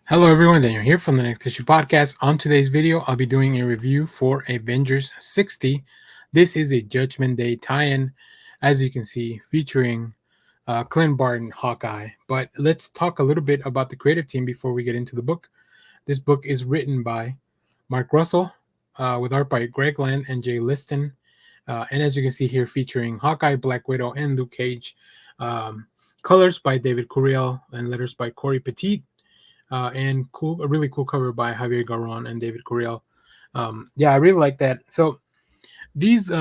Hello everyone, Daniel here from the Next Issue Podcast. On today's video, I'll be doing a review for Avengers 60. This is a Judgment Day tie-in, as you can see, featuring Clint Barton, Hawkeye. But let's talk a little bit about the creative team before we get into the book. This book is written by Mark Russell, with art by Greg Land and Jay Leisten. And as you can see here, featuring Hawkeye, Black Widow, and Luke Cage. Colors by David Curiel and letters by Cory Petit. And a really cool cover by Javier Garron and David Curiel. I really like that. So these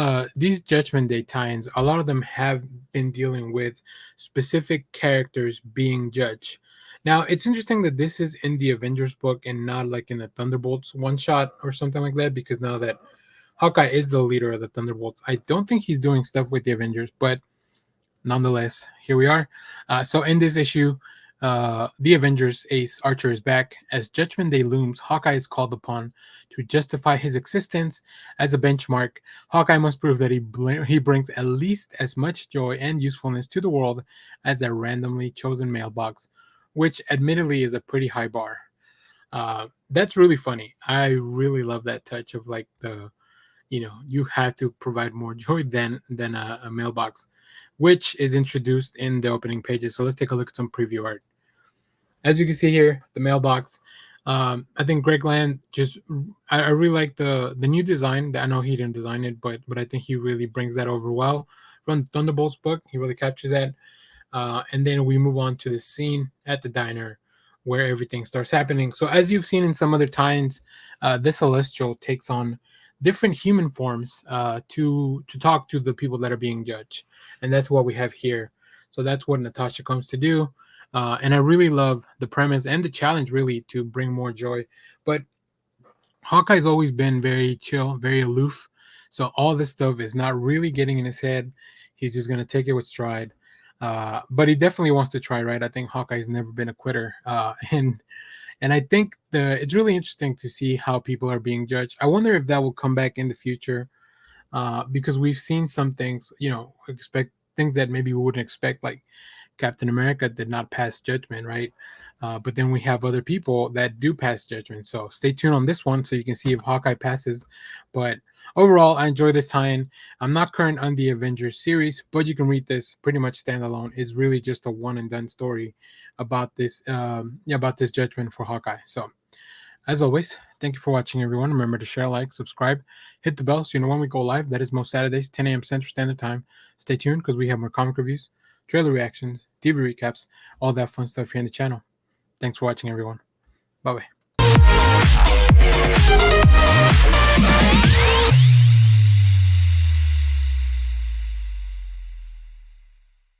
Judgment Day tie-ins, a lot of them have been dealing with specific characters being judged. Now it's interesting that this is in the Avengers book and not like in the Thunderbolts one shot or something like that, because now that Hawkeye is the leader of the Thunderbolts, I don't think he's doing stuff with the Avengers, but nonetheless, here we are. So in this issue, the Avengers Ace Archer is back. As Judgment Day looms, Hawkeye is called upon to justify his existence. As a benchmark, Hawkeye must prove that he brings at least as much joy and usefulness to the world as a randomly chosen mailbox, which admittedly is a pretty high bar. That's really funny. I really love that touch of like you have to provide more joy than a mailbox, which is introduced in the opening pages. So let's take a look at some preview art. As you can see here, the mailbox. I think Greg Land I really like the new design. I know he didn't design it, but I think he really brings that over well from the Thunderbolts book. He really captures that. And then we move on to the scene at the diner where everything starts happening. So as you've seen in some other times, the Celestial takes on different human forms to talk to the people that are being judged, and that's what we have here. So that's what Natasha comes to do, and I really love the premise and the challenge, really, to bring more joy. But Hawkeye's always been very chill, very aloof, so all this stuff is not really getting in his head. He's just going to take it with stride, but he definitely wants to try, right? I think Hawkeye's never been a quitter, and I think it's really interesting to see how people are being judged. I wonder if that will come back in the future, because we've seen some things, expect things that maybe we wouldn't expect, like Captain America did not pass judgment, right? But then we have other people that do pass judgment. So stay tuned on this one so you can see if Hawkeye passes. But overall, I enjoy this tie-in. I'm not current on the Avengers series, but you can read this pretty much standalone. It's really just a one and done story about this judgment for Hawkeye. So as always, thank you for watching, everyone. Remember to share, like, subscribe, hit the bell so you know when we go live. That is most Saturdays, 10 a.m. Central Standard Time. Stay tuned because we have more comic reviews, trailer reactions, TV recaps, all that fun stuff here on the channel. Thanks for watching, everyone. Bye-bye.